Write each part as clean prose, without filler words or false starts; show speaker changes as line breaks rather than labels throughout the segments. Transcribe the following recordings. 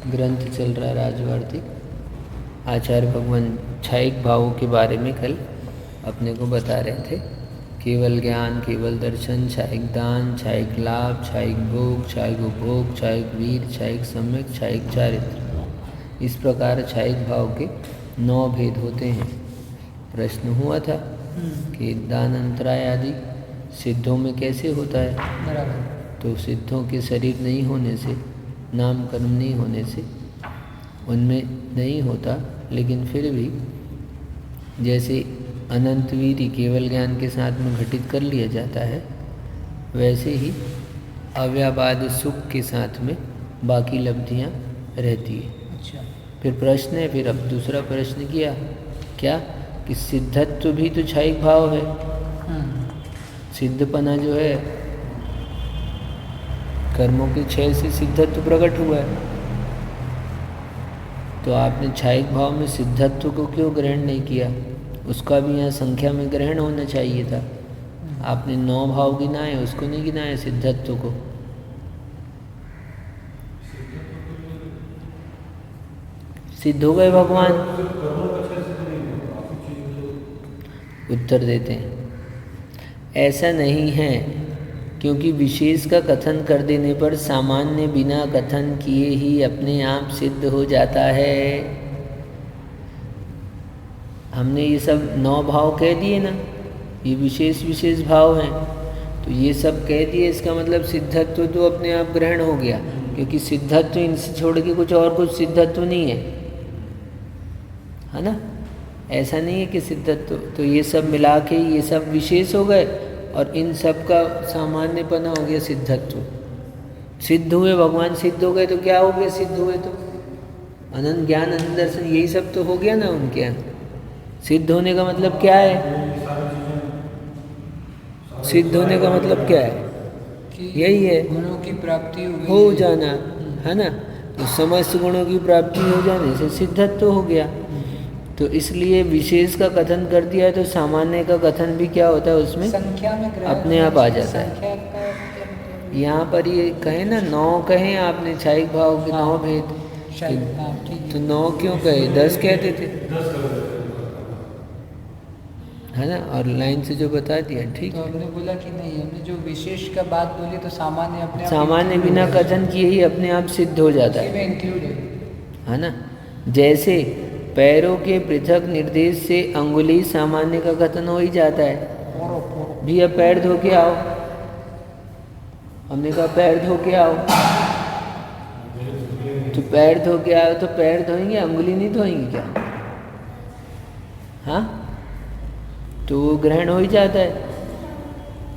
ग्रंथ चल रहा है राजवार्तिक। आचार्य भगवान छायिक भावों के बारे में कल अपने को बता रहे थे। केवल ज्ञान, केवल दर्शन, छायिक दान, छायिक लाभ, छायिक भोग, छायिक उपभोग, छायिक वीर, छायिक सम्यक, छायिक चारित्र। इस प्रकार छायिक भाव के 9 भेद होते हैं। प्रश्न हुआ था कि दान अंतराय आदि सिद्धों में कैसे होता है।
बराबर।
तो सिद्धों के शरीर नहीं होने से, नाम कर्म नहीं होने से उनमें नहीं होता, लेकिन फिर भी जैसे अनंत वीर्य केवल ज्ञान के साथ में घटित कर लिया जाता है, वैसे ही अव्याबाद सुख के साथ में बाकी लब्धियां रहती है।
अच्छा।
फिर प्रश्न है, फिर अब दूसरा प्रश्न किया क्या कि सिद्धत्व भी तो छायिक भाव है। सिद्धपना जो है कर्मों के क्षय से सिद्धत्व प्रकट हुआ है। तो आपने छायिक भाव में सिद्धत्व को क्यों ग्रहण नहीं किया? उसका भी यहाँ संख्या में ग्रहण होना चाहिए था। आपने 9 भाव गिनाए, उसको नहीं गिनाया सिद्धत्व को। सिद्ध हो गए भगवान। उत्तर देते हैं ऐसा नहीं है, क्योंकि विशेष का कथन कर देने पर सामान्य बिना कथन किए ही अपने आप सिद्ध हो जाता है। हमने ये सब 9 भाव कह दिए ना, ये विशेष विशेष भाव हैं, तो ये सब कह दिए, इसका मतलब सिद्धत्व तो अपने आप ग्रहण हो गया, क्योंकि सिद्धत्व इनसे छोड़ के कुछ और कुछ सिद्धत्व नहीं है ना। ऐसा नहीं है कि सिद्धत्व, तो ये सब मिला के ये सब विशेष हो गए और इन सब का सामान्यपना हो गया सिद्धत्व। सिद्ध हुए भगवान, सिद्ध हो गए तो क्या हो गया? सिद्ध हुए तो अनंत ज्ञान, अनंत दर्शन, यही सब तो हो गया ना उनके यहाँ। सिद्ध होने का मतलब क्या है? सिद्ध होने का मतलब क्या है? यही है,
गुणों की प्राप्ति
हो जाना, है ना। तो समस्त गुणों की प्राप्ति हो जाने से सिद्धत्व हो गया। तो इसलिए विशेष का कथन कर दिया है, तो सामान्य का कथन भी क्या होता है उसमें
संख्या में
अपने आप आ जाता है। यहाँ पर ये कहे ना 9 कहें आपने छायिक भाव के 9 भेद, तो 9 क्यों कहे? 10 कहते थे, है ना। और लाइन से जो बता दिया ठीक
तो हमने बोला कि नहीं, हमने जो विशेष का बात बोली तो सामान्य अपने आप
सामान्य बिना कथन किए ही अपने आप सिद्ध हो जाता है ना। जैसे पैरों के पृथक निर्देश से अंगुली सामान्य का कथन हो ही जाता है। भी अब पैर धो के आओ, हमने कहा पैर धो के आओ, तो पैर धो के आओ तो पैर धोएंगे, अंगुली नहीं धोएंगे क्या? हाँ, तो वो ग्रहण हो ही जाता है।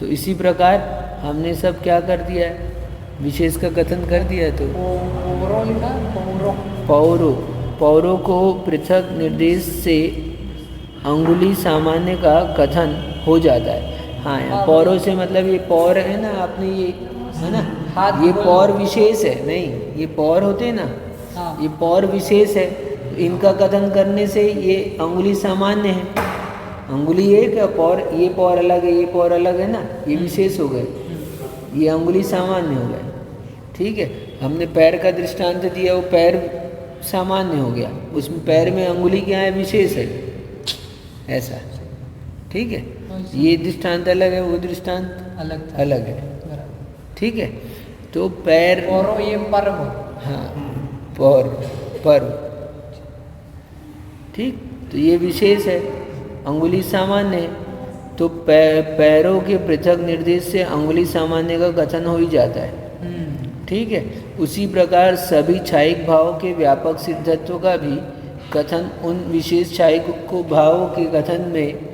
तो इसी प्रकार हमने सब क्या कर दिया है? विशेष का कथन कर दिया है। तो पौरों को पृथक निर्देश से अंगुली सामान्य का कथन हो जाता है। हाँ, यहाँ पौरों से मतलब ये पौर है ना, आपने ये है ना, ये पौर विशेष है, नहीं ये पौर होते हैं ना, ये पौर विशेष है। तो इनका कथन करने से ये अंगुली सामान्य है। अंगुली एक है, पौर, ये पौर अलग है, ये पौर अलग है ना, ये विशेष हो गए, ये अंगुली सामान्य हो गए। ठीक है, हमने पैर का दृष्टांत दिया, वो पैर सामान्य हो गया, उसमें पैर में अंगुली क्या है? विशेष है, ऐसा। ठीक है, ये दृष्टांत अलग है, वो दृष्टांत अलग है। ठीक है, तो पैर
और ये पर्व,
हाँ, पर्व, ठीक, तो ये विशेष है, अंगुली सामान्य है। तो पैरों के पृथक निर्देश से अंगुली सामान्य का कथन हो ही जाता है। ठीक है, उसी प्रकार सभी छायिक भावों के व्यापक सिद्धत्व का भी कथन उन विशेष छायिक को भावों के कथन में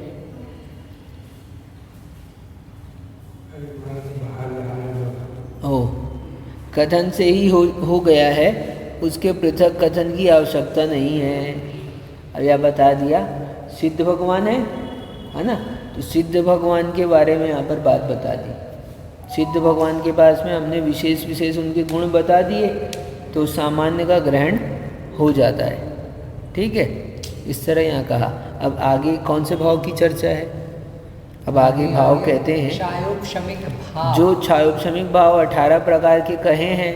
कथन से ही हो गया है, उसके पृथक कथन की आवश्यकता नहीं है। अब यह बता दिया सिद्ध भगवान है ना, तो सिद्ध भगवान के बारे में यहाँ पर बात बता दी। सिद्ध भगवान के पास में हमने विशेष विशेष उनके गुण बता दिए, तो सामान्य का ग्रहण हो जाता है। ठीक है, इस तरह यहाँ कहा। अब आगे कौन से भाव की चर्चा है? अब आगे भाव कहते हैं
छायोपशमिक भाव।
जो छायोपशमिक भाव 18 प्रकार के कहे हैं,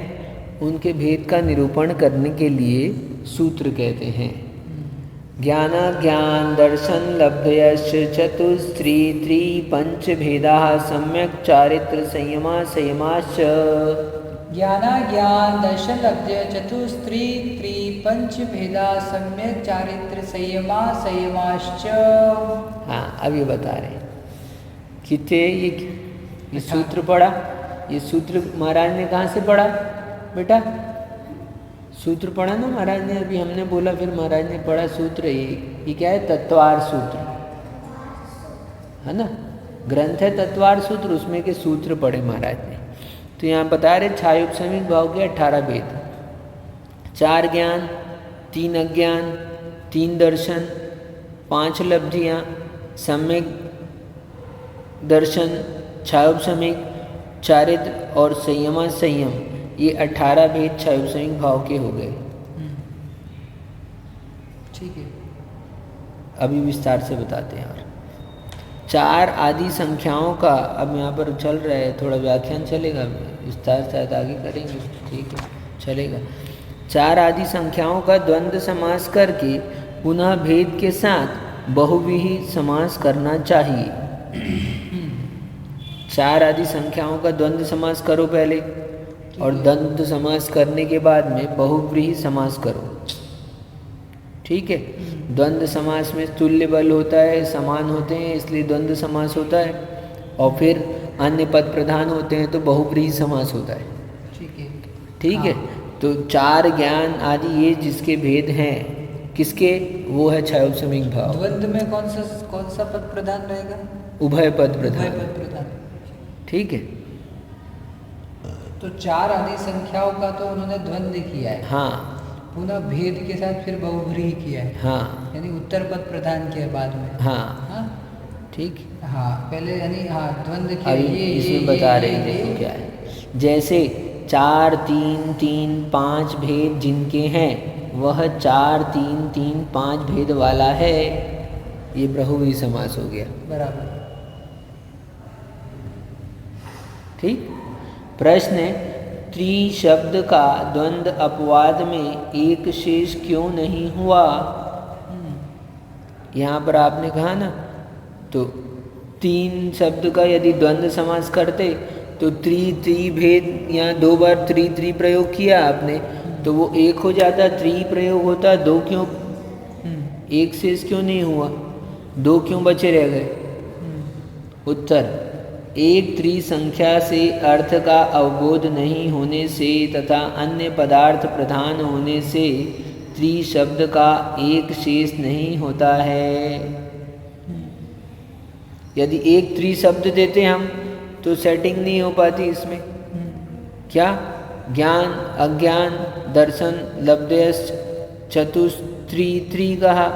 उनके भेद का निरूपण करने के लिए सूत्र कहते हैं। ज्ञान दर्शन लब्धयश्च चतुस्त्री त्रि पंच भेदा सम्यक चारित्र संयमाश्च।
ज्ञान दर्शन लब्धय चतुस्त्री त्रि पंच भेदा सम्यक चारित्र संयमाश्च।
हाँ, अब ये बता रहे हैं कितने ये सूत्र पढ़ा। ये सूत्र महाराज ने कहाँ से पढ़ा बेटा? सूत्र पढ़ा ना महाराज ने, अभी हमने बोला फिर महाराज ने पढ़ा सूत्र। ये क्या है? तत्वार सूत्र है ना, ग्रंथ है तत्वार सूत्र, उसमें के सूत्र पढ़े महाराज ने। तो यहाँ बता रहे छायोपशमिक भाव के 18 भेद, 4 ज्ञान, 3 अज्ञान, 3 दर्शन, 5 लब्धियाँ, सम्यक दर्शन, छायोपशमिक, चारित्र और संयम, ये 18 भेद छायोपशमिक भाव के हो गए।
ठीक है,
अभी विस्तार से बताते हैं। और 4 आदि संख्याओं का अब यहाँ पर चल रहा है, थोड़ा व्याख्यान चलेगा, विस्तार शायद आगे करेंगे, ठीक है चलेगा। 4 आदि संख्याओं का द्वंद्व समास करके पुनः भेद के साथ बहुव्रीहि समास करना चाहिए। 4 आदि संख्याओं का द्वंद्व समास करो पहले, और द्वंद्व समास करने के बाद में बहुव्रीहि समास करो। ठीक है, द्वंद्व समास में तुल्य बल होता है, समान होते हैं, इसलिए द्वंद्व समास होता है। और फिर अन्य पद प्रधान होते हैं तो बहुव्रीहि समास होता है। ठीक है, तो 4 ज्ञान आदि ये जिसके भेद हैं, किसके? वो है छायोपशमिक भाव।
द्वंद्व में कौन सा पद प्रधान रहेगा?
उभय पद प्रधान।
उभय पद प्रधान,
ठीक है।
तो 4 आदि संख्याओं का तो उन्होंने द्वंद्व किया है,
हाँ,
पुनः भेद के साथ फिर बहुव्रीहि किया है,
हाँ,
यानी उत्तर पद प्रधान किया बाद में।
हाँ, ठीक।
हाँ, पहले यानी हाँ द्वंद्व किया।
अभी
ये
इसमें बता रहे हैं, देखो क्या है। जैसे 4 3 3 5 भेद जिनके हैं, वह 4 3 3 5 भेद वाला है, ये बहुव्रीहि समास हो गया।
बराबर,
ठीक। प्रश्न है, त्रि शब्द का द्वंद्व अपवाद में एक शेष क्यों नहीं हुआ? यहाँ पर आपने कहा ना, तो 3 शब्द का यदि द्वंद्व समास करते तो त्रि भेद, यहाँ 2 बार त्रि प्रयोग किया आपने, तो वो 1 हो जाता, त्रि प्रयोग होता, 2 क्यों, 1 शेष क्यों नहीं हुआ? 2 क्यों बचे रह गए? उत्तर, एक त्रि संख्या से अर्थ का अवबोध नहीं होने से तथा अन्य पदार्थ प्रधान होने से त्रि शब्द का एक शेष नहीं होता है। यदि एक त्रि शब्द देते हम तो सेटिंग नहीं हो पाती इसमें। क्या? ज्ञान, अज्ञान, दर्शन, लब्धयश्च चतुस्त्री कहा,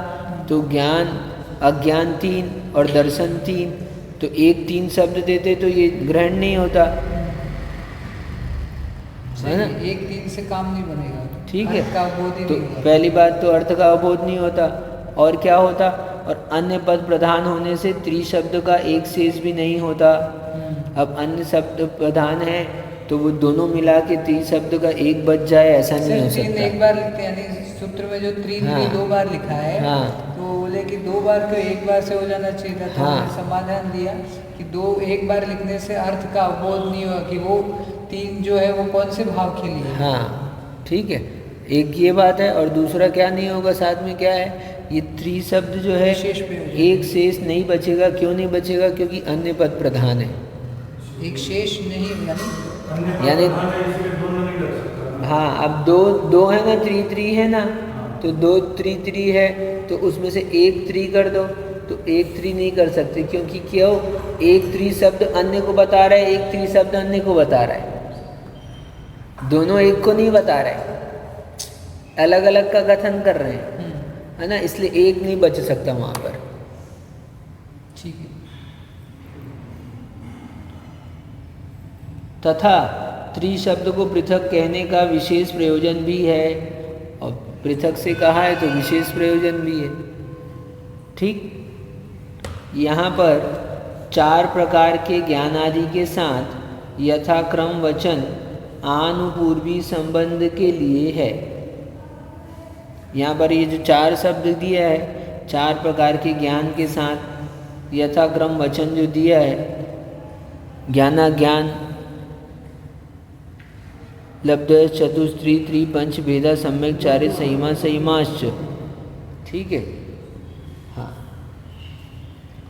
तो ज्ञान अज्ञान 3 और दर्शन 3, तो 1 3 शब्द देते तो ये ग्रहण नहीं होता है ना।
1 3 से काम नहीं बनेगा,
ठीक है,
अर्थ का अवबोध ही
तो
नहीं होगा।
पहली बात तो अर्थ का अवबोध नहीं होता, और क्या होता? और अन्य पद प्रधान होने से त्रि शब्द का एक शेष भी नहीं होता। अब अन्य शब्द प्रधान है तो वो दोनों मिला के त्रि शब्द का एक बच जाए, ऐसा नहीं हो सकता।
एक बार लिखते हैं, यानी सूत्र में जो त्रि 2 बार लिखा है, तो बोले कि 2 बार को 1 बार से हो जाना चाहिए था। तो हमने समाधान दिया कि 1 बार लिखने से अर्थ का अवबोध नहीं हुआ कि वो 3 जो है वो कौन से भाव के लिए।
हाँ, ठीक है, एक ये बात है, और दूसरा क्या नहीं होगा साथ में, क्या है, ये त्रि शब्द जो है एक शेष नहीं बचेगा। क्यों नहीं बचेगा? क्योंकि अन्य पद प्रधान है।
एक शेष नहीं,
यानी हाँ, अब दो है ना, त्रि है ना, तो 2 त्रि है, तो उसमें से 1 त्रि कर दो, तो 1 त्रि नहीं कर सकते, क्योंकि क्यों? 1 त्रि शब्द अन्य को बता रहा है, 1 त्रि शब्द अन्य को बता रहा है, दोनों एक को नहीं बता रहे, अलग अलग का कथन कर रहे हैं, है ना, इसलिए 1 नहीं बच सकता वहाँ पर।
ठीक है।
तथा त्रि शब्द को पृथक कहने का विशेष प्रयोजन भी है, और पृथक से कहा है तो विशेष प्रयोजन भी है। ठीक, यहाँ पर 4 प्रकार के ज्ञान आदि के साथ यथाक्रम वचन आनुपूर्वी संबंध के लिए है। यहाँ पर ये जो 4 शब्द दिया है, 4 प्रकार के ज्ञान के साथ यथाक्रम वचन जो दिया है, ज्ञानाज्ञान लब्ध चतुस्त्री त्रिपंच भेदा सम्यक चारे सहीमा सहीमाश्च। ठीक है, हाँ।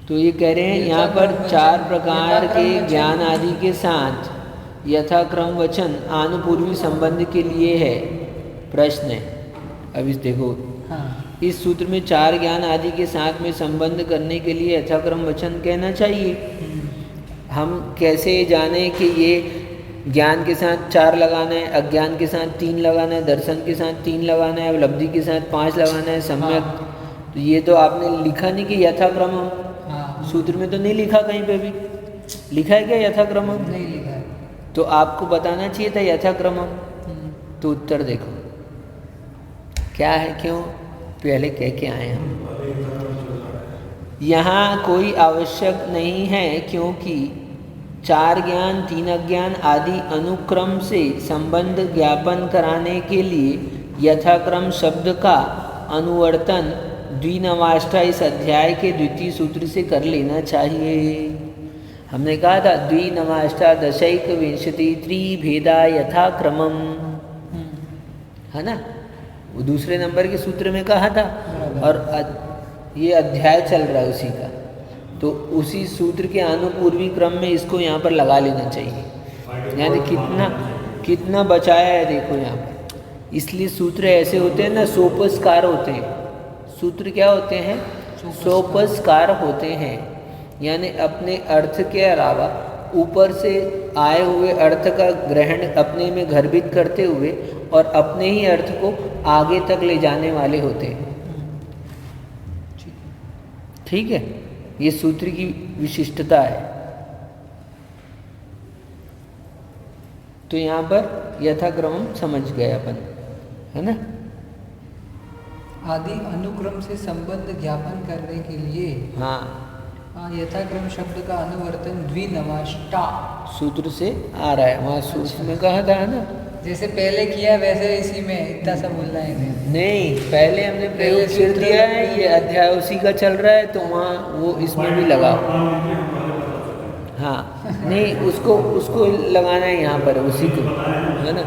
तो ये कह रहे हैं यहाँ पर 4 प्रकार के ज्ञान आदि के साथ यथाक्रम वचन आनुपूर्वी संबंध के लिए है। प्रश्न है, अब इस देखो,
हाँ।
इस सूत्र में 4 ज्ञान आदि के साथ में संबंध करने के लिए यथाक्रम वचन कहना चाहिए। हम कैसे जाने कि ये ज्ञान के साथ 4 लगाना है, अज्ञान के साथ 3 लगाना है, दर्शन के साथ 3 लगाना है, उपलब्धि के साथ 5 लगाना है, सम्यक।
हाँ।
तो ये तो आपने लिखा नहीं कि यथाक्रमम।
हाँ।
सूत्र में तो नहीं लिखा, कहीं पे भी लिखा है क्या यथाक्रमम?
नहीं लिखा है।
तो आपको बताना चाहिए था यथाक्रमम। तो उत्तर देखो क्या है, क्यों पहले कह के आए हम। यहाँ कोई आवश्यक नहीं है, क्योंकि 4 ज्ञान 3 अज्ञान आदि अनुक्रम से संबंध ज्ञापन कराने के लिए यथाक्रम शब्द का अनुवर्तन द्विनवाष्टा इस अध्याय के द्वितीय सूत्र से कर लेना चाहिए। हमने कहा था द्विनवाष्टा दशैक विंशति त्रिभेदा यथाक्रमम, है ना, वो दूसरे नंबर के सूत्र में कहा था। और ये अध्याय चल रहा है उसी का, तो उसी सूत्र के अनुपूर्वी क्रम में इसको यहाँ पर लगा लेना चाहिए। यानी कितना बचाया है देखो यहाँ पर। इसलिए सूत्र ऐसे होते हैं ना, सोपस्कार होते हैं। सूत्र क्या होते हैं? सोपस्कार होते हैं, यानी अपने अर्थ के अलावा ऊपर से आए हुए अर्थ का ग्रहण अपने में गर्भित करते हुए और अपने ही अर्थ को आगे तक ले जाने वाले होते हैं। ठीक है, ये सूत्र की विशिष्टता है। तो यहाँ पर यथाक्रम समझ गए अपन, है ना।
आदि अनुक्रम से संबंध ज्ञापन करने के लिए
हाँ,
यथाक्रम शब्द का अनुवर्तन द्विनवाष्टा
सूत्र से आ रहा है। वहाँ सूत्र में कहा था ना,
जैसे पहले किया वैसे इसी में इतना सा बोलना है। नहीं,
पहले हमने प्रयोग कर दिया है, ये अध्याय उसी का चल रहा है, तो वहाँ वो इसमें भी लगाओ। हाँ, नहीं, उसको लगाना है यहाँ पर, उसी को, है ना,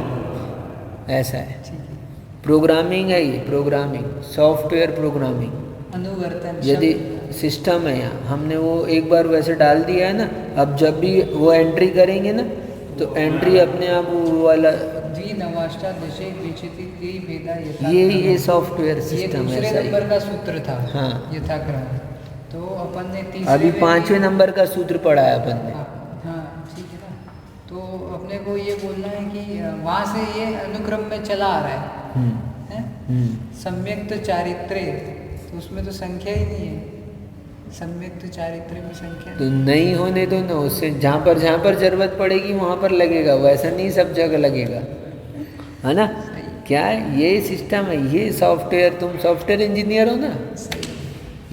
ऐसा है। प्रोग्रामिंग है ये, प्रोग्रामिंग, सॉफ्टवेयर प्रोग्रामिंग
अनुवर्तन। यदि
सिस्टम है यहाँ, हमने वो एक बार वैसे डाल दिया है ना, अब जब भी वो एंट्री करेंगे ना, तो एंट्री अपने आप वो वाला
द्विनवाष्टा दशैक विंशति त्रिभेदा
ये सॉफ्टवेयर सिस्टम है।
दूसरे नंबर का सूत्र था।
हाँ,
यथाक्रम। तो अपन ने तीसरे
अभी 5वें नंबर का सूत्र पढ़ा है अपन ने।
हाँ, ठीक है ना। तो अपने को ये बोलना है कि वहाँ से ये अनुक्रम में चला आ रहा है। सम्यक्त चारित्र्य, तो उसमें तो संख्या ही नहीं है। सम्यक्त चारित्र्य में संख्या
तो नहीं होने दो ना, उससे जहाँ पर जरूरत पड़ेगी वहाँ पर लगेगा, वैसा नहीं सब जगह लगेगा, है ना। क्या है ये सिस्टम है, ये सॉफ्टवेयर। तुम सॉफ्टवेयर इंजीनियर हो ना,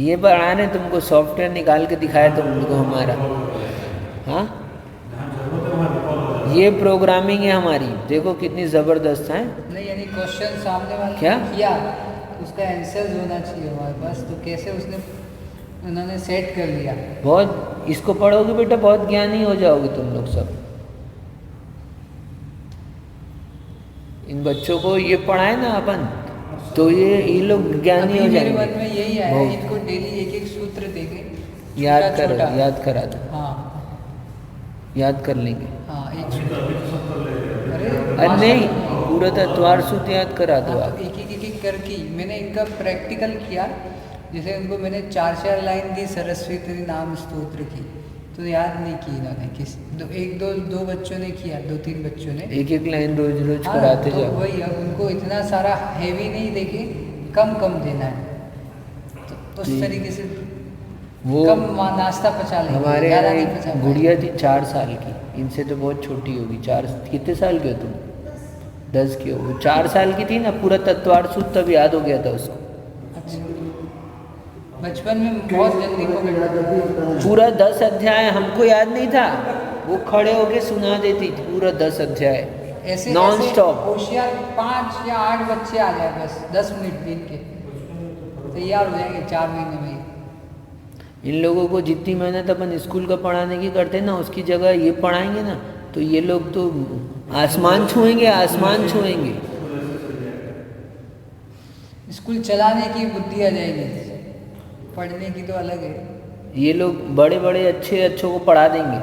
ये पढ़ाने तुमको सॉफ्टवेयर निकाल के दिखाया तुमको हमारा। हाँ, ये प्रोग्रामिंग है हमारी, देखो कितनी ज़बरदस्त है।
नहीं, यानी क्वेश्चन सामने वाले
क्या
किया उसका आंसर होना चाहिए हमारे पास। तो कैसे उन्होंने सेट कर लिया।
बहुत, इसको पढ़ोगे बेटा बहुत ज्ञानी हो जाओगे तुम लोग सब। इन बच्चों को ये पढ़ाए ना अपन, तो ये लोग ज्ञानी हो जाएंगे।
मेरे मन में यही आया, इनको डेली एक एक सूत्र देके
याद करा दो।
हाँ,
याद कर लेंगे।
हाँ, एक सूत्र।
अरे नहीं, पूरा तत्वार सूत्र याद करा दो आप।
एक एक करके मैंने इनका प्रैक्टिकल किया। जैसे उनको मैंने 4 लाइन दी सरस्वती तेरे नाम स्तोत्र की, तो याद नहीं की इन्होंने। दो बच्चों ने किया, 2-3 बच्चों ने एक लाइन रोज कराते जाओ। तो वही, अब उनको इतना सारा हैवी नहीं देके कम देना है, तो उस तरीके से वो कम नाश्ता पचा लेंगे।
हमारे यहाँ एक गुड़िया थी 4 साल की, इनसे तो बहुत छोटी होगी। 4 कितने साल के हो तुम? 10 की हो। वो 4 साल की थी ना, पूरा तत्वार सूत्र तब याद हो गया था उसको। बचपन में बहुत जल्दी को पूरा 10 अध्याय हमको याद नहीं था, वो खड़े होके सुना देती थी पूरा 10 अध्याय।
ऐसे
नॉन स्टॉप।
होशियार 5 या 8 बच्चे आ जाए बस 10 मिनट दिन के, तैयार हो जाएंगे 4 महीने में।
इन लोगों को जितनी मेहनत अपन स्कूल का पढ़ाने की करते हैं ना, उसकी जगह ये पढ़ाएंगे ना, तो ये लोग तो आसमान छुएंगे, आसमान छुएंगे।
स्कूल चलाने की बुद्धि आ जाएगी, पढ़ने की तो अलग है।
ये लोग बड़े बड़े अच्छों को पढ़ा देंगे।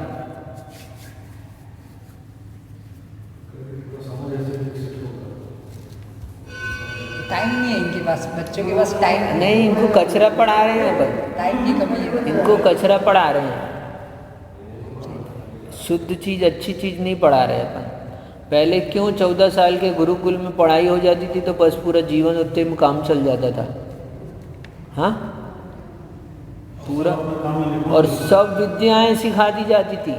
टाइम नहीं है इनके पास, बच्चों के पास टाइम
नहीं, इनको कचरा पढ़ा रहे हैं अपन,
टाइम की कमी है।
इनको कचरा पढ़ा रहे हैं, शुद्ध चीज़, अच्छी चीज़ नहीं पढ़ा रहे अपन। पहले क्यों 14 साल के गुरुकुल में पढ़ाई हो जाती थी तो बस पूरा जीवन उतने में काम चल जाता था। हाँ, पूरा, और सब विद्याएं सिखा दी जाती थी,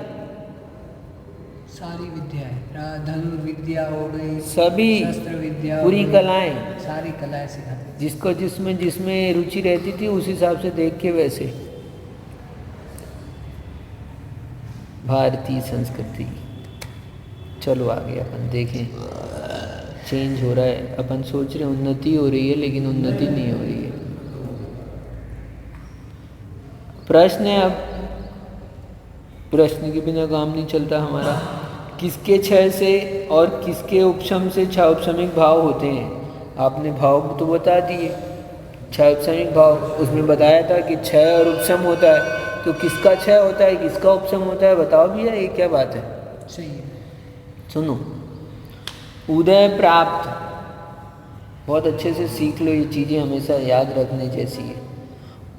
सारी विद्याएं, धनुर्विद्या हो गई,
सभी
शस्त्र विद्या,
पूरी कलाएं,
सारी कलाएं सिखाती थी।
जिसको जिसमें रुचि रहती थी उस हिसाब से देख के वैसे। भारतीय संस्कृति। चलो आगे अपन देखें, चेंज हो रहा है। अपन सोच रहे हैं उन्नति हो रही है, लेकिन उन्नति नहीं हो रही है। प्रश्न है, अब प्रश्न के बिना काम नहीं चलता हमारा। किसके क्षय से और किसके उपशम से क्षय उपशमिक भाव होते हैं? आपने भाव तो बता दिए, क्षय उपशमिक भाव उसमें बताया था कि क्षय और उपशम होता है, तो किसका क्षय होता है, किसका उपशम होता है, बताओ भैया, ये क्या बात है?
सही है।
सुनो, उदय प्राप्त, बहुत अच्छे से सीख लो, ये चीज़ें हमेशा याद रखने जैसी है।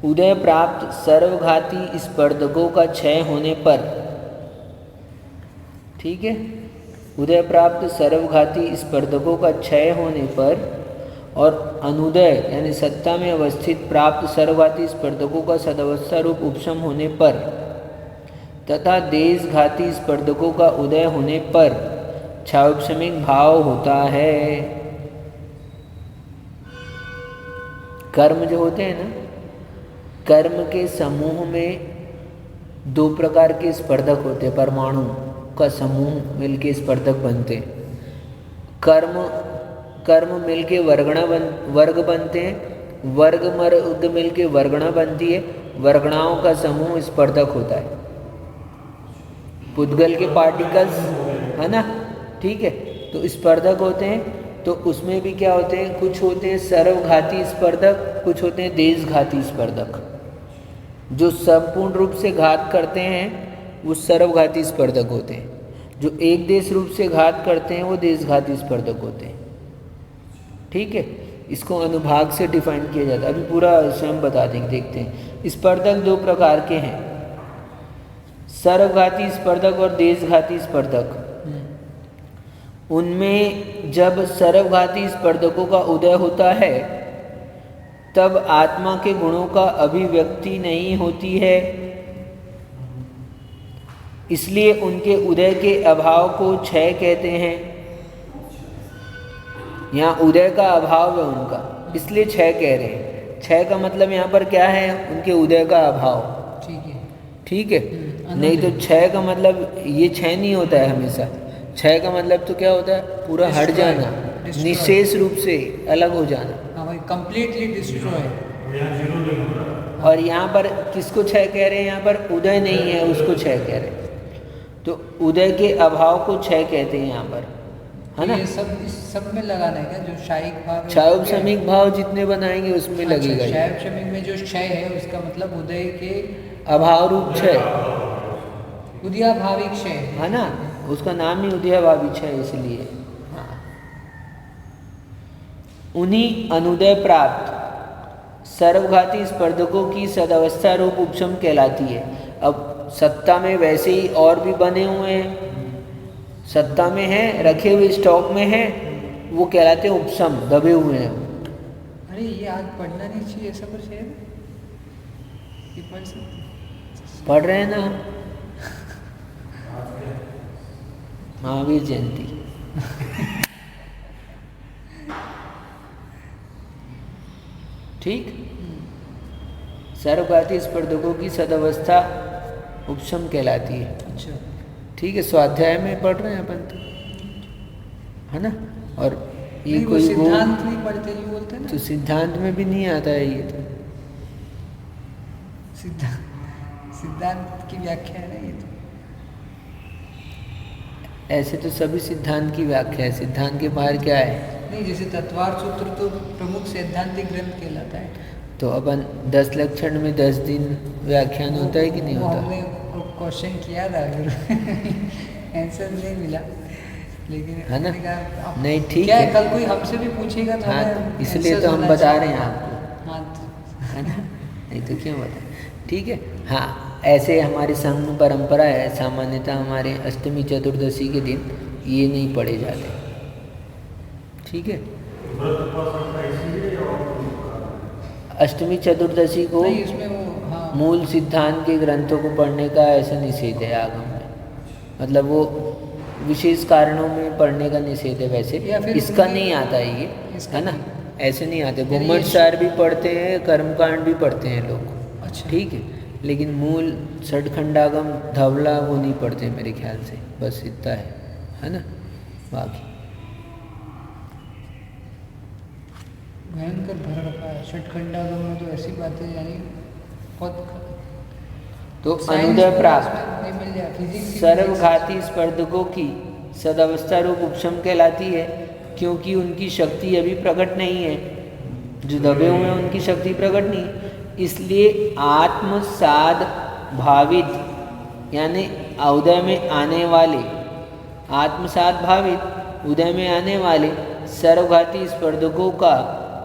उदय प्राप्त सर्वघाती स्पर्धकों का क्षय होने पर, ठीक है, उदय प्राप्त सर्वघाती स्पर्धकों का क्षय होने पर और अनुदय यानी सत्ता में अवस्थित प्राप्त सर्वघाती स्पर्धकों का सदवस्था रूप उपशम होने पर तथा देशघाती स्पर्धकों का उदय होने पर क्षयोपशमिक भाव होता है। कर्म जो होते हैं ना, कर्म के समूह में 2 प्रकार के स्पर्धक होते हैं, परमाणु का समूह मिलके स्पर्धक बनते हैं। कर्म मिलके वर्ग बनते हैं, वर्ग मिलके वर्गणा बनती है, वर्गणाओं का समूह स्पर्धक होता है। पुद्गल के पार्टिकल्स है ना, ठीक है, तो स्पर्धक होते हैं। तो उसमें भी क्या होते हैं, कुछ होते हैं सर्वघाती स्पर्धक, कुछ होते हैं देशघाती स्पर्धक। जो संपूर्ण रूप से घात करते हैं वो सर्वघाती स्पर्धक होते हैं, जो एक देश रूप से घात करते हैं वो देशघाती स्पर्धक होते हैं। ठीक है, इसको अनुभाग से डिफाइन किया जाता है। अभी पूरा स्वयं बता देंगे, देखते हैं। स्पर्धक 2 प्रकार के हैं, सर्वघाती स्पर्धक और देशघाती स्पर्धक। उनमें जब सर्वघाती स्पर्धकों का उदय होता है तब आत्मा के गुणों का अभिव्यक्ति नहीं होती है, इसलिए उनके उदय के अभाव को क्षय कहते हैं। यहाँ उदय का अभाव है उनका, इसलिए क्षय कह रहे हैं। क्षय का मतलब यहाँ पर क्या है, उनके उदय का अभाव।
ठीक है,
ठीक है, नहीं तो क्षय का मतलब ये क्षय नहीं होता है हमेशा। क्षय का मतलब तो क्या होता है, पूरा हट जाना, निशेष रूप से अलग हो जाना।
हाँ भाई, कंप्लीटली डिस्ट्रॉय।
और यहाँ पर किसको क्षय कह रहे हैं, यहाँ पर उदय नहीं है उसको क्षय कह रहे हैं। तो उदय के अभाव को क्षय कहते हैं यहाँ पर, है ना।
ये सब में लगाना है क्या, जो क्षयिक भाव,
क्षयोपशमिक भाव जितने बनाएंगे उसमें लगेगा।
क्षयोपशमिक में जो क्षय है उसका मतलब उदय के
अभाव रूप क्षय,
उदयाभावी क्षय
है ना, उसका नाम ही उदयाभावी क्षय इसलिए। उन्हीं अनुदय प्राप्त सर्वघाती स्पर्धकों की सदावस्था रूप उपशम कहलाती है। अब सत्ता में वैसे ही और भी बने हुए हैं, सत्ता में हैं, रखे हुए स्टॉक में हैं, वो कहलाते हैं उपशम, दबे हुए हैं।
अरे ये आज पढ़ना नहीं चाहिए, ऐसा कुछ है? ये पढ़ सकते,
पढ़ रहे हैं ना, महावीर जयंती। ठीक, सर्वघाती स्पर्धकों की सदावस्था उपशम कहलाती है।
अच्छा,
ठीक है, स्वाध्याय में पढ़ रहे हैं अपन तो। है ना। और ये
नहीं, वो
कोई
सिद्धांत नहीं पढ़ते, ये बोलते हैं
तो
ना।
सिद्धांत में भी नहीं आता है ये तो।
सिद्धांत की व्याख्या है ना ये तो।
ऐसे तो सभी सिद्धांत की व्याख्या है, सिद्धांत के बाहर क्या है।
नहीं, जैसे तत्वार्थ सूत्र तो प्रमुख सैद्धांतिक ग्रंथ कहलाता है।
तो अपन 10 लक्षण में 10 दिन व्याख्यान होता है कि नहीं
वो
होता।
हमने क्वेश्चन किया था, आंसर नहीं मिला, लेकिन
है ना?
मैंने कहा, अब
नहीं, ठीक
क्या
है।
कल कोई हमसे भी पूछेगा तो
हाँ,
हमें
इसलिए
answers
तो हम
होना
बता
चाहिए।
रहे हैं आपको,
हाँ तो
है ना। नहीं तो क्यों बता। ठीक है। हाँ, ऐसे हमारे संघ में परंपरा है, सामान्यतः हमारे अष्टमी चतुर्दशी के दिन ये नहीं पढ़े जाते। ठीक है। अष्टमी चतुर्दशी को
नहीं, इसमें वो हाँ
मूल सिद्धांत के ग्रंथों को पढ़ने का ऐसा निषेध है आगम में, मतलब वो विशेष कारणों में पढ़ने का निषेध है। वैसे
या फिर
इसका
उनकी-
नहीं आता है ये,
इसका
है ना।
नहीं।
ऐसे नहीं आते।
यानी
गुम्मट
ये-
सार भी पढ़ते हैं, कर्मकांड भी पढ़ते हैं लोग।
अच्छा।
ठीक है, लेकिन मूल षटखंडागम धवला वो नहीं पढ़ते मेरे ख्याल से, बस इतना है ना। बाकी
भयंकर भर रखा है षटखंडागम में तो ऐसी बातें, यानी बहुत
तो
साइंस
अनुदय
में
प्राप्त
नहीं मिल जाए, फिजिक्स
सर्वघाती स्पर्धकों की सदावस्था रूप उपशम कहलाती है, क्योंकि उनकी शक्ति अभी प्रकट नहीं है। जो दबे हुए हैं उनकी शक्ति प्रकट नहीं है, इसलिए आत्मसाद भावित यानी उदय में आने वाले, आत्मसाद भावित उदय में आने वाले सर्वघाती स्पर्धकों का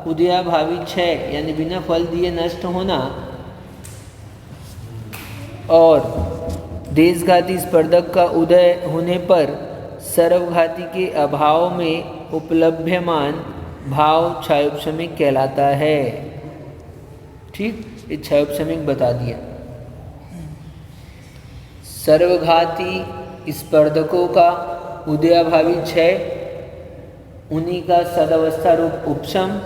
उदयाभावी क्षय यानी बिना फल दिए नष्ट होना और देशघाती स्पर्धक का उदय होने पर सर्वघाती के अभाव में उपलभ्यमान भाव क्षयोपशमिक कहलाता है। ठीक, ये क्षयोपशमिक बता दिया। सर्वघाती स्पर्धकों का उदयाभावी क्षय, उन्हीं का सदावस्था रूप उपशम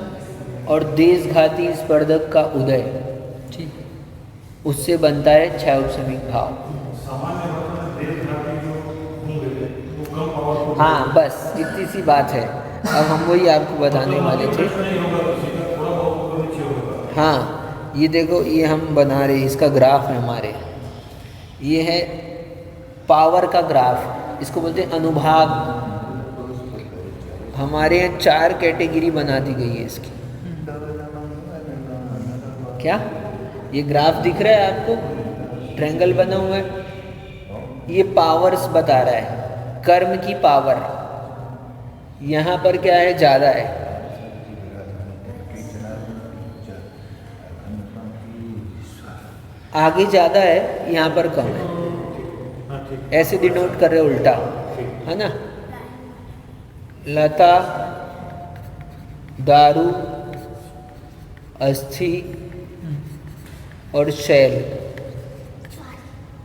और देशघाती स्पर्धक का उदय,
ठीक है।
उससे बनता है क्षयोपशमिक भाव। हाँ, बस इतनी सी बात है। अब हम वही आपको बताने वाले थे। हाँ, ये देखो, ये हम बना रहे, इसका ग्राफ है हमारे, ये है पावर का ग्राफ, इसको बोलते हैं अनुभाग। हमारे यहाँ 4 कैटेगरी बना दी गई है इसकी। क्या ये ग्राफ दिख रहा है आपको, ट्रायंगल बना हुआ है, ये पावर्स बता रहा है, कर्म की पावर यहाँ पर क्या है, ज़्यादा है। आगे ज़्यादा है, यहाँ पर कम है, ऐसे डिनोट कर रहे उल्टा, है ना। लता, दारू, अस्थि और शैल,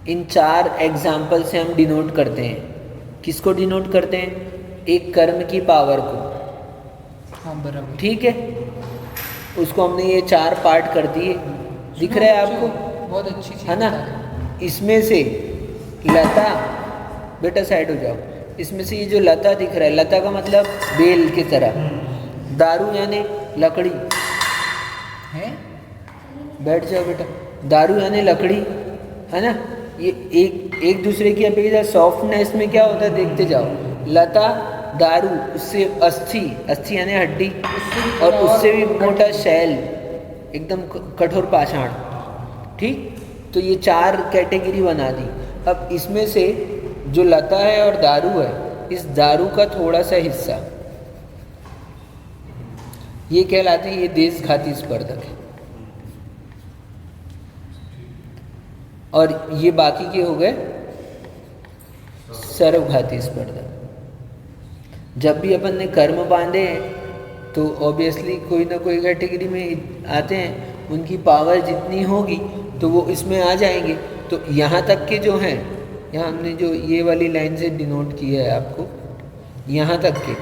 इन 4 एग्जाम्पल से हम डिनोट करते हैं। किसको डिनोट करते हैं? एक कर्म की पावर को।
हाँ, बराबर।
ठीक है, उसको हमने ये 4 पार्ट कर दिए, दिख रहा है आपको,
बहुत अच्छी चीज़
है ना।
बता रहे।
इसमें से लता, बेटा साइड हो जाओ, इसमें से ये जो लता दिख रहा है, लता का मतलब बेल की तरह, दारू यानी लकड़ी
है,
बैठ जाओ बेटा, दारू यानी लकड़ी, है ना। ये एक दूसरे की अपेक्षा सॉफ्टनेस में क्या होता है, देखते जाओ। लता, दारू, उससे अस्थि, अस्थि यानी हड्डी, और उससे भी मोटा शैल, एकदम कठोर पाषाण। ठीक, तो ये 4 कैटेगरी बना दी। अब इसमें से जो लता है और दारू है, इस दारू का थोड़ा सा हिस्सा ये कहलाते हैं, ये देशघाती स्पर्धक है, और ये बाकी के हो गए सर्वघाती स्पर्धक। जब भी अपन ने कर्म बांधे हैं तो ऑब्वियसली कोई ना कोई कैटेगरी में आते हैं, उनकी पावर जितनी होगी तो वो इसमें आ जाएंगे। तो यहाँ तक के जो हैं, यहाँ हमने जो ये वाली लाइन से डिनोट किया है आपको, यहाँ तक के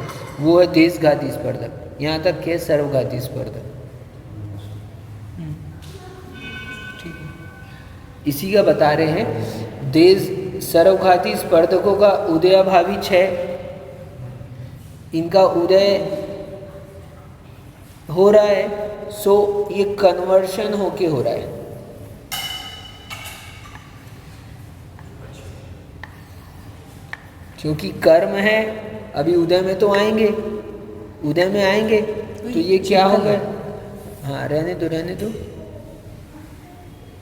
वो है देशघाती स्पर्धक, यहाँ तक के सर्वघाती स्पर्धक। इसी का बता रहे हैं, देश सर्वघाती स्पर्धकों का उदयाभावी क्षय इनका उदय हो रहा है, सो ये कन्वर्शन होके हो रहा है। क्योंकि कर्म है, अभी उदय में तो आएंगे, उदय में आएंगे तो ये क्या हो गए। हाँ रहने दो।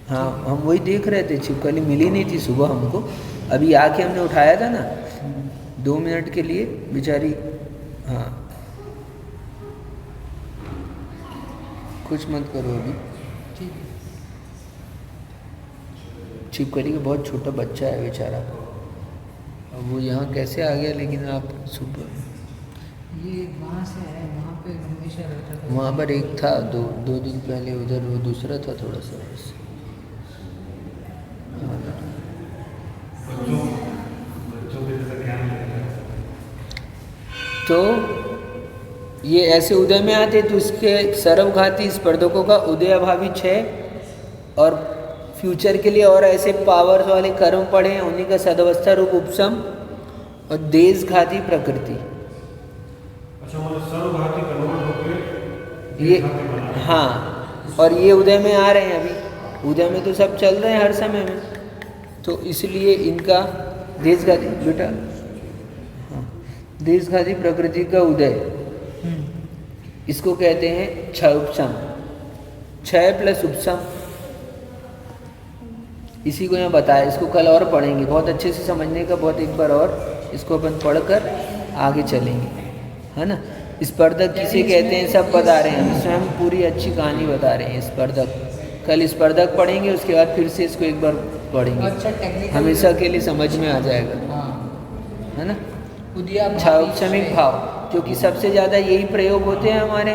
हाँ हम वही देख रहे थे, छिपकली मिली नहीं थी सुबह हमको, अभी आके हमने उठाया था ना 2 मिनट के लिए बेचारी। हाँ कुछ मत करो अभी, छिपकली का बहुत छोटा बच्चा है बेचारा, अब वो यहाँ कैसे आ गया। लेकिन आप सुबह
ये वहाँ से है, वहाँ पे हमेशा रहता था।
वहाँ पर एक था, दो दिन पहले उधर, वो दूसरा था थोड़ा सा बस। तो ये ऐसे उदय में आते तो इसके सर्वघाती स्पर्धकों का उदय अभावी क्षय और फ्यूचर के लिए और ऐसे पावर्स वाले कर्म पड़े हैं, उन्हीं का सदवस्था रूप उपशम और देशघाती प्रकृति। ये हाँ, और ये उदय में आ रहे हैं, अभी उदय में तो सब चल रहे हैं हर समय में, तो इसलिए इनका देशघाती बेटा, हाँ देशघाती प्रकृति का उदय, इसको कहते हैं क्षय उपशम, क्षय प्लस उपशम। इसी को यहाँ बताया, इसको कल और पढ़ेंगे, बहुत अच्छे से समझने का, बहुत एक बार और इसको अपन पढ़कर आगे चलेंगे, है ना। स्पर्धक किसे कहते हैं सब बता रहे हैं, स्वयं पूरी अच्छी कहानी बता रहे हैं स्पर्धक। कल स्पर्धक पढ़ेंगे, उसके बाद फिर से इसको एक बार पढ़ेंगे, अच्छा हमेशा के लिए समझ में आ जाएगा, है ना। क्षमिक भाव, क्योंकि सबसे ज़्यादा यही प्रयोग होते हैं हमारे,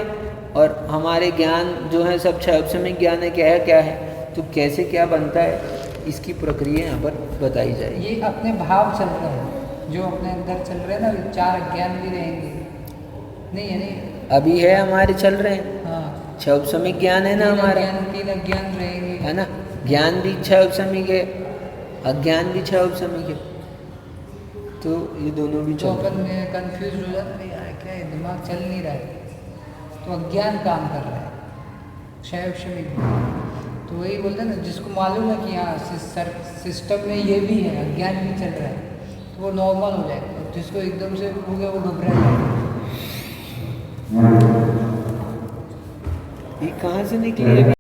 और हमारे ज्ञान जो है सब क्षमिक ज्ञान है, क्या है तो कैसे क्या बनता है, इसकी प्रक्रिया यहाँ पर बताई जाएगी।
ये अपने भाव चल रहे हैं, जो अपने अंदर चल रहे हैं ना, 4 अज्ञान भी रहेंगे, नहीं है नहीं
अभी है हमारे चल रहे हैं।
हाँ
क्षौपसमिक ज्ञान है ना हमारा,
3 अज्ञान रहेंगे,
है ना। ज्ञान भी क्षौपसमिक है, अज्ञान भी क्षौपसमिक है, तो ये दोनों भी
तो अपन कंफ्यूज हो जाते हैं, यार क्या है, दिमाग चल नहीं रहा है, तो अज्ञान काम कर रहा है, क्षौपसमिक। तो वही बोलते हैं ना, जिसको मालूम है कि हाँ सिस्टम में ये भी है, अज्ञान भी चल रहा है, तो वो नॉर्मल हो जाएगा। जिसको एकदम से हो गया वो घबरा जाएगा।
ये कहाँ से निकली है?